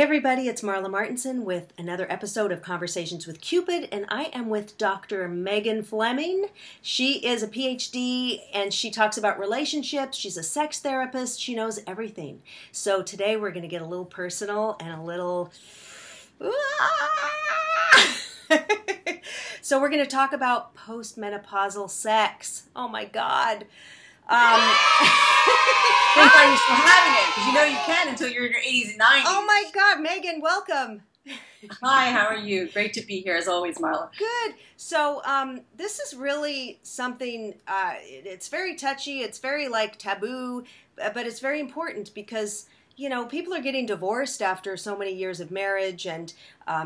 everybody, it's Marla Martenson with another episode of Conversations with Cupid, and I am with Dr. Megan Fleming. She is a PhD and she talks about relationships. She's a sex therapist. She knows everything. So today we're going to get a little personal and a little... So we're going to talk about postmenopausal sex. Oh my God. Thank God you're still having it, because you know you can until you're in your 80s and 90s. Oh my God, Megan, welcome. Hi, how are you? Great to be here as always, Marla. Good. So this is really something, it's very touchy, it's very like taboo, but it's very important because, you know, people are getting divorced after so many years of marriage, and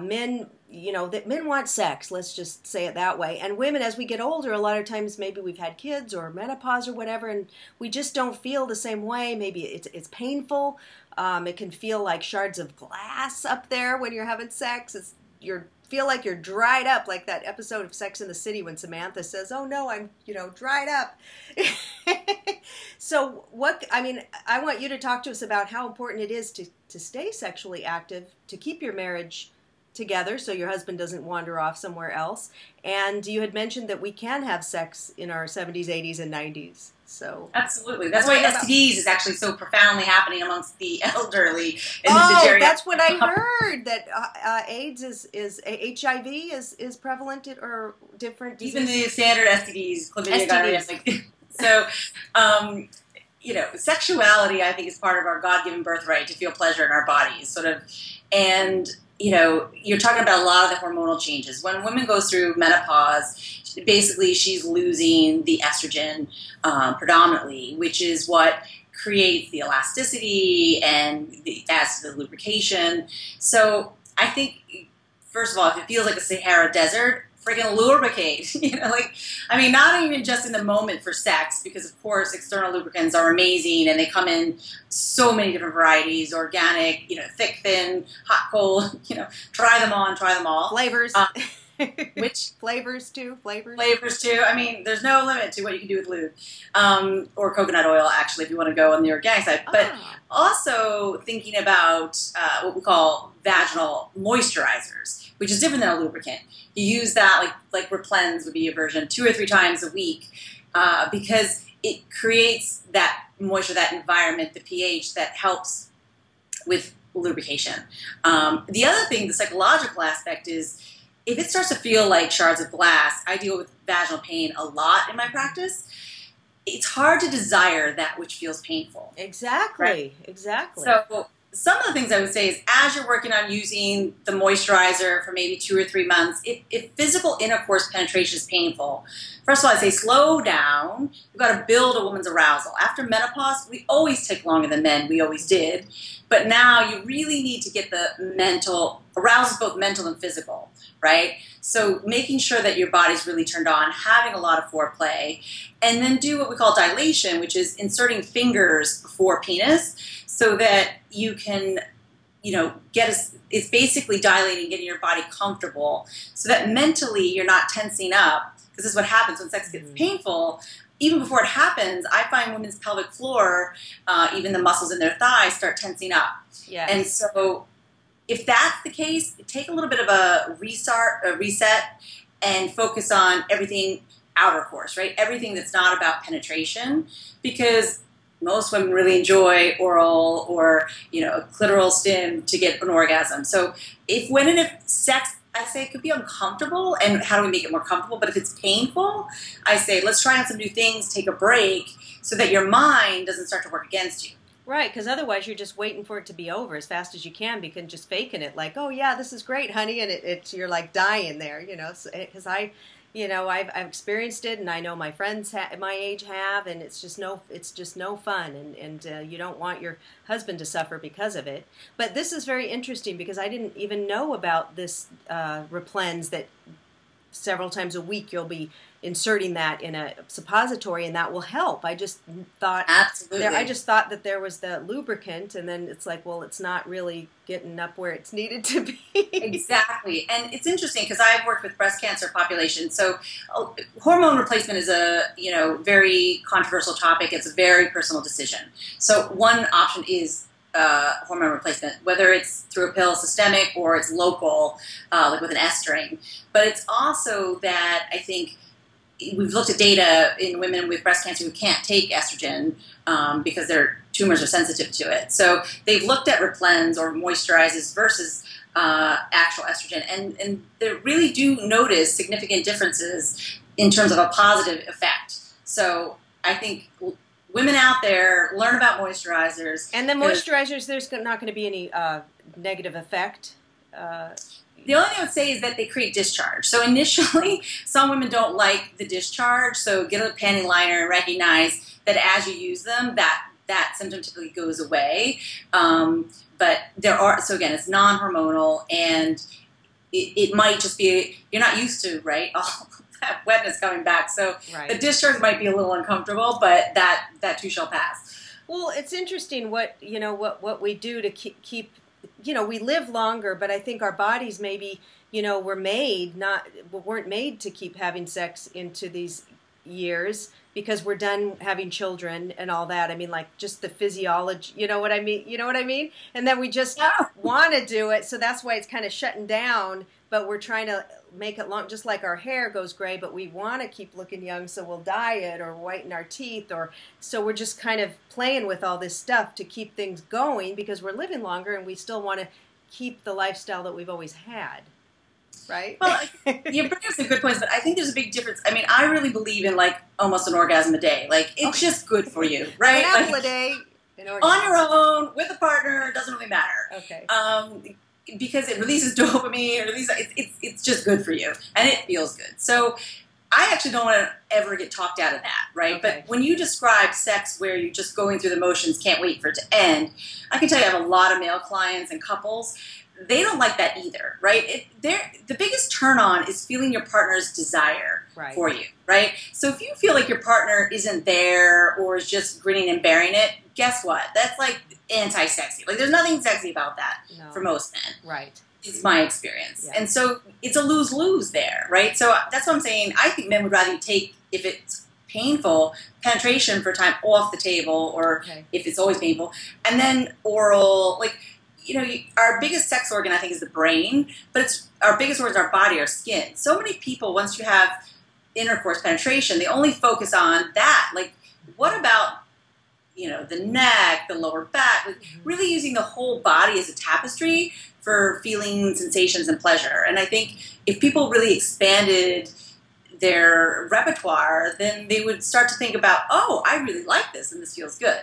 men, you know, that men want sex, let's just say it that way. And women, as we get older, a lot of times maybe we've had kids or menopause or whatever, and we just don't feel the same way. Maybe it's painful. It can feel like shards of glass up there when you're having sex. Feel like you're dried up, like that episode of Sex and the City when Samantha says, "Oh no, I'm, dried up." So I want you to talk to us about how important it is to stay sexually active, to keep your marriage together so your husband doesn't wander off somewhere else. And you had mentioned that we can have sex in our 70s, 80s, and 90s. So absolutely. That's why STDs is actually so profoundly happening amongst the elderly in this area. That's what I heard, that AIDS is HIV is prevalent or different diseases. Even the standard STDs, chlamydia, gonorrhea. So, sexuality, I think, is part of our God-given birthright to feel pleasure in our bodies, sort of. And, you're talking about a lot of the hormonal changes. When a woman goes through menopause, basically she's losing the estrogen predominantly, which is what creates the elasticity and adds to the lubrication. So I think, first of all, if it feels like a Sahara desert, freaking lubricate, not even just in the moment for sex, because of course external lubricants are amazing and they come in so many different varieties, organic, thick, thin, hot, cold, try them on, try them all. Flavors. Which? Flavors too. There's no limit to what you can do with lube. Or coconut oil, actually, if you want to go on the organic side. But also thinking about what we call vaginal moisturizers, which is different than a lubricant. You use that, like Replens would be a version, 2 or 3 times a week, because it creates that moisture, that environment, the pH that helps with lubrication. The other thing, the psychological aspect is, if it starts to feel like shards of glass, I deal with vaginal pain a lot in my practice. It's hard to desire that which feels painful. Exactly, right? Exactly. So some of the things I would say is, as you're working on using the moisturizer for maybe 2 or 3 months, if physical intercourse penetration is painful, first of all, I'd say slow down. You've got to build a woman's arousal. After menopause, we always take longer than men. We always did. But now you really need to get the mental arousal, both mental and physical, right? So making sure that your body's really turned on, having a lot of foreplay, and then do what we call dilation, which is inserting fingers before penis, so that you can, it's basically dilating, getting your body comfortable, so that mentally you're not tensing up, because this is what happens when sex gets painful. Even before it happens, I find women's pelvic floor, even the muscles in their thighs, start tensing up. Yes. And so if that's the case, take a little bit of a reset, and focus on everything outer course, right? Everything that's not about penetration, because most women really enjoy oral or, a clitoral stim to get an orgasm. So if sex, I say, it could be uncomfortable, and how do we make it more comfortable? But if it's painful, I say, let's try out some new things, take a break, so that your mind doesn't start to work against you. Right, because otherwise you're just waiting for it to be over as fast as you can, because just faking it, like, oh yeah, this is great, honey, and you're like dying there, because I've experienced it, and I know my friends my age have, and it's just no fun, and you don't want your husband to suffer because of it. But this is very interesting, because I didn't even know about this Replens, that several times a week you'll be inserting that in a suppository, and that will help. I just thought that there was the lubricant, and then it's like, well, it's not really getting up where it's needed to be. Exactly. And it's interesting, because I've worked with breast cancer populations, so hormone replacement is a very controversial topic. It's a very personal decision. So one option is hormone replacement, whether it's through a pill, systemic, or it's local, like with an estering. But it's also that I think we've looked at data in women with breast cancer who can't take estrogen because their tumors are sensitive to it. So they've looked at Replens or moisturizers versus actual estrogen, and they really do notice significant differences in terms of a positive effect. So I think women out there, learn about moisturizers. And the moisturizers, there's not going to be any negative effect? The only thing I would say is that they create discharge. So initially, some women don't like the discharge, so get a panty liner and recognize that as you use them, that symptom typically goes away. But there are, so again, it's non-hormonal, and it might just be, you're not used to, right, all that wetness coming back. So the discharge might be a little uncomfortable, but that too shall pass. Well, it's interesting what we do to keep we live longer, but I think our bodies maybe, weren't made to keep having sex into these years because we're done having children and all that. I mean, like just the physiology, you know what I mean? And then we just want to do it. So that's why it's kind of shutting down, but we're trying to make it long, just like our hair goes gray, but we want to keep looking young, so we'll dye it or whiten our teeth, or so we're just kind of playing with all this stuff to keep things going because we're living longer and we still want to keep the lifestyle that we've always had, right? Well, you bring up some good points, but I think there's a big difference. I mean, I really believe in like almost an orgasm a day. Like it's just good for you, right? An apple a day, on your own with a partner, it doesn't really matter. Okay. Because it releases dopamine, it's just good for you, and it feels good. So I actually don't want to ever get talked out of that, right? Okay. But when you describe sex where you're just going through the motions, can't wait for it to end, I can tell you I have a lot of male clients and couples. They don't like that either, right? The biggest turn on is feeling your partner's desire for you, right? So if you feel like your partner isn't there or is just grinning and bearing it, guess what? That's like anti-sexy. Like there's nothing sexy about that for most men. Right. It's my experience. Yeah. And so it's a lose-lose there, right? So that's what I'm saying. I think men would rather take, if it's painful, penetration for time off the table, or if it's always painful, and then oral, like, our biggest sex organ, I think, is the brain, but our biggest organs, our body, our skin. So many people, once you have intercourse penetration, they only focus on that. Like, what about, the neck, the lower back, like really using the whole body as a tapestry for feeling, sensations, and pleasure. And I think if people really expanded their repertoire, then they would start to think about, oh, I really like this, and this feels good.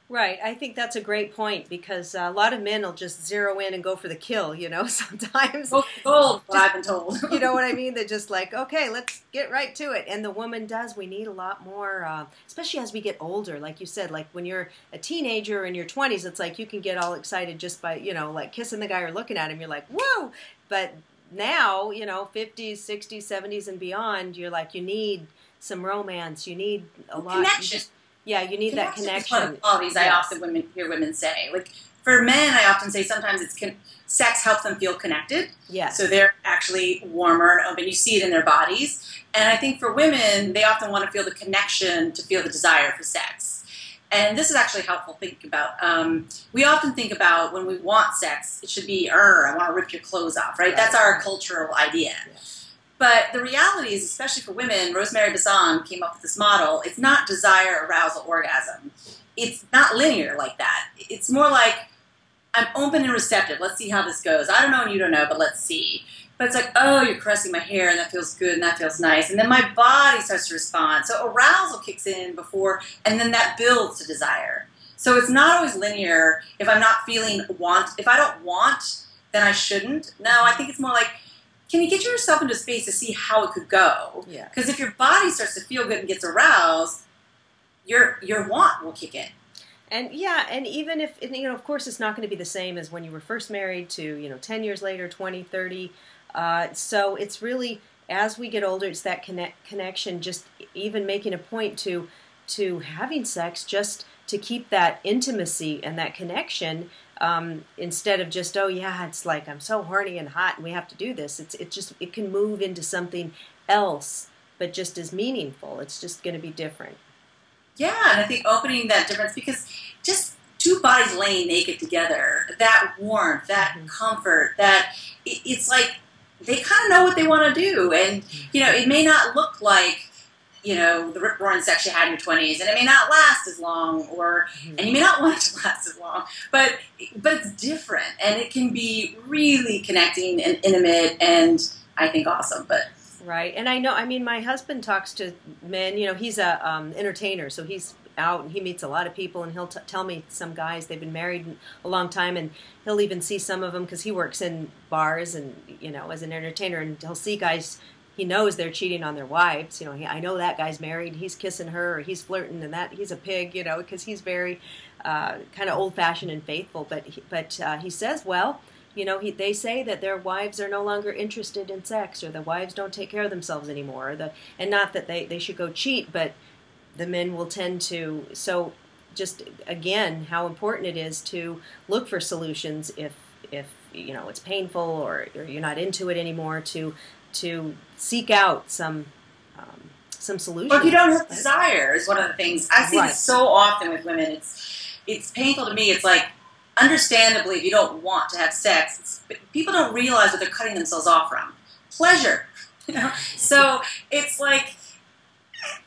Right. I think that's a great point because a lot of men will just zero in and go for the kill, sometimes. Gold, what I've been told. You know what I mean? They're just like, okay, let's get right to it. And the woman does. We need a lot more, especially as we get older. Like you said, like when you're a teenager in your 20s, it's like you can get all excited just by, like kissing the guy or looking at him. You're like, whoa. But now, 50s, 60s, 70s, and beyond, you're like, you need some romance. You need a lot. Connection. You need that connection. One of the qualities I often hear women say. Like for men, I often say sometimes sex helps them feel connected. Yes. So they're actually warmer and open. You see it in their bodies. And I think for women, they often want to feel the connection to feel the desire for sex. And this is actually helpful to think about. We often think about when we want sex, it should be, I want to rip your clothes off, right? That's our cultural idea. Yes. But the reality is, especially for women, Rosemary Basson came up with this model. It's not desire, arousal, orgasm. It's not linear like that. It's more like, I'm open and receptive. Let's see how this goes. I don't know and you don't know, but let's see. But it's like, oh, you're caressing my hair, and that feels good, and that feels nice. And then my body starts to respond. So arousal kicks in before, and then that builds to desire. So it's not always linear. If I'm not feeling if I don't want, then I shouldn't. No, I think it's more like, can you get yourself into space to see how it could go? Yeah. Because if your body starts to feel good and gets aroused, your want will kick in. And and even if, of course it's not going to be the same as when you were first married to, 10 years later, 20, 30. So it's really, as we get older, it's that connection, just even making a point to having sex just to keep that intimacy and that connection. Instead of just, it's like I'm so horny and hot and we have to do this. It can move into something else, but just as meaningful. It's just going to be different. Yeah, and I think opening that difference, because just two bodies laying naked together, that warmth, that comfort, that it's like they kind of know what they want to do. And, you know, it may not look like, you know, the rip-roaring sex you had in your 20s, and it may not last as long, or and you may not want it to last as long, but it's different, and it can be really connecting and intimate, and I think awesome. But right, and I know, I mean, my husband talks to men. You know, he's a entertainer, so he's out and he meets a lot of people, and he'll tell me some guys, they've been married a long time, and he'll even see some of them because he works in bars and, you know, as an entertainer, and he'll see guys. He knows they're cheating on their wives. You know, I know that guy's married. He's kissing her, or he's flirting, and that he's a pig. You know, because he's very kind of old-fashioned and faithful. But he says, well, you know, they say that their wives are no longer interested in sex, or the wives don't take care of themselves anymore. And not that they should go cheat, but the men will tend to. So, just again, how important it is to look for solutions if you know it's painful or you're not into it anymore. To seek out some solutions. Or if you don't have desire is one of the things. I see this so often with women. It's painful to me. It's like, understandably, if you don't want to have sex, people don't realize what they're cutting themselves off from. Pleasure. You know? So it's like,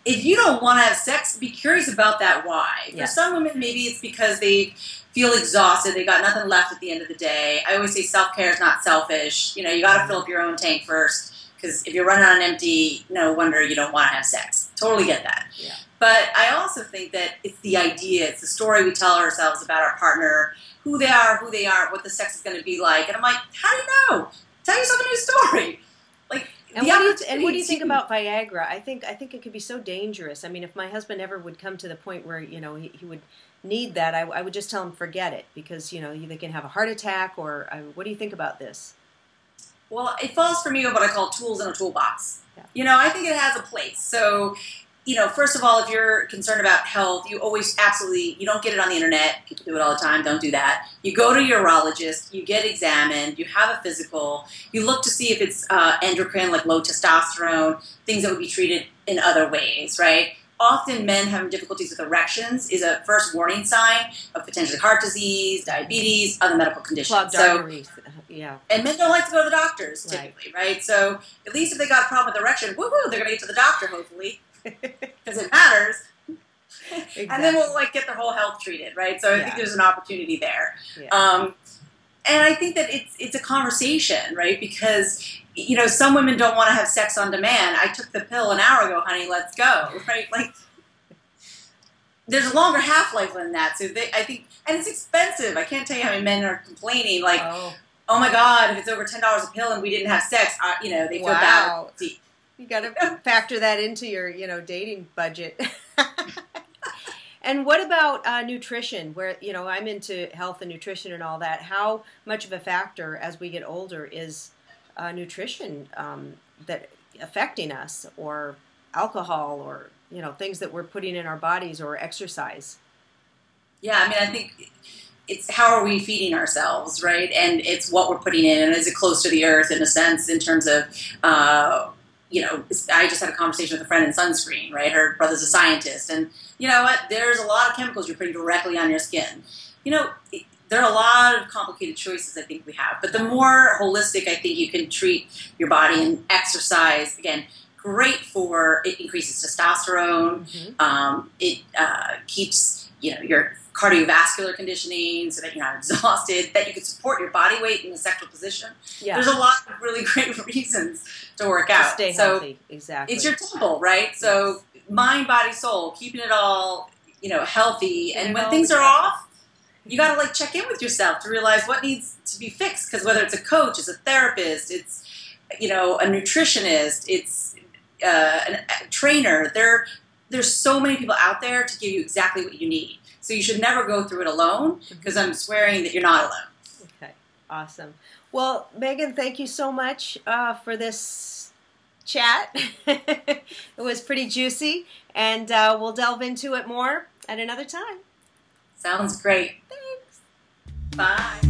if you don't want to have sex, be curious about that why. For some women, maybe it's because they feel exhausted, they got nothing left at the end of the day. I always say self-care is not selfish. You know, you got to fill up your own tank first, because if you're running on empty, no wonder you don't want to have sex. Totally get that. Yeah. But I also think that it's the idea, it's the story we tell ourselves about our partner, who they are, who they aren't, what the sex is going to be like. And I'm like, how do you know? Tell yourself a new story. Like, and what do you think about Viagra? I think it could be so dangerous. I mean, if my husband ever would come to the point where, you know, he would need that, I would just tell him forget it, because, you know, they can have a heart attack. Or what do you think about this? Well, it falls for me on what I call tools in a toolbox. Yeah. You know, I think it has a place. So, you know, first of all, if you're concerned about health, you always you don't get it on the internet. People do it all the time. Don't do that. You go to your urologist, you get examined, you have a physical, you look to see if it's endocrine, like low testosterone, things that would be treated in other ways, right? Often men having difficulties with erections is a first warning sign of potentially heart disease, diabetes, other medical conditions. Clogged arteries. Yeah. And men don't like to go to the doctors, typically, right? So at least if they got a problem with erection, woohoo, they're going to get to the doctor, hopefully, because it matters. Exactly. And then we'll like get their whole health treated, right? So I think there's an opportunity there. Yeah. And I think that it's a conversation, right? Because, you know, some women don't want to have sex on demand. I took the pill an hour ago, honey, let's go, right? Like, there's a longer half-life than that. So I think, and it's expensive. I can't tell you how many men are complaining, like, oh my God, if it's over $10 a pill and we didn't have sex, you know, they feel bad. You got to factor that into your, you know, dating budget. And what about nutrition? Where, you know, I'm into health and nutrition and all that. How much of a factor as we get older is nutrition that affecting us, or alcohol, or, you know, things that we're putting in our bodies, or exercise? Yeah, I mean, I think it's how are we feeding ourselves, right? And it's what we're putting in, and is it close to the earth in a sense, in terms of, you know, I just had a conversation with a friend in Sunscreen, right? Her brother's a scientist, and you know what? There's a lot of chemicals you're putting directly on your skin. You know, there are a lot of complicated choices I think we have, but the more holistic I think you can treat your body, and exercise, again, great for, it increases testosterone, it keeps, you know, your cardiovascular conditioning so that you're not exhausted, that you can support your body weight in a sexual position. Yeah. There's a lot of really great reasons to work out. Stay healthy, exactly. It's your temple, right? So mind, body, soul, keeping it all, you know, healthy. And when things are off, you got to like check in with yourself to realize what needs to be fixed. Because whether it's a coach, it's a therapist, it's, you know, a nutritionist, it's a trainer. There's so many people out there to give you exactly what you need. So you should never go through it alone, because I'm swearing that you're not alone. Okay, awesome. Well, Megan, thank you so much for this chat. It was pretty juicy, and we'll delve into it more at another time. Sounds great. Thanks. Bye.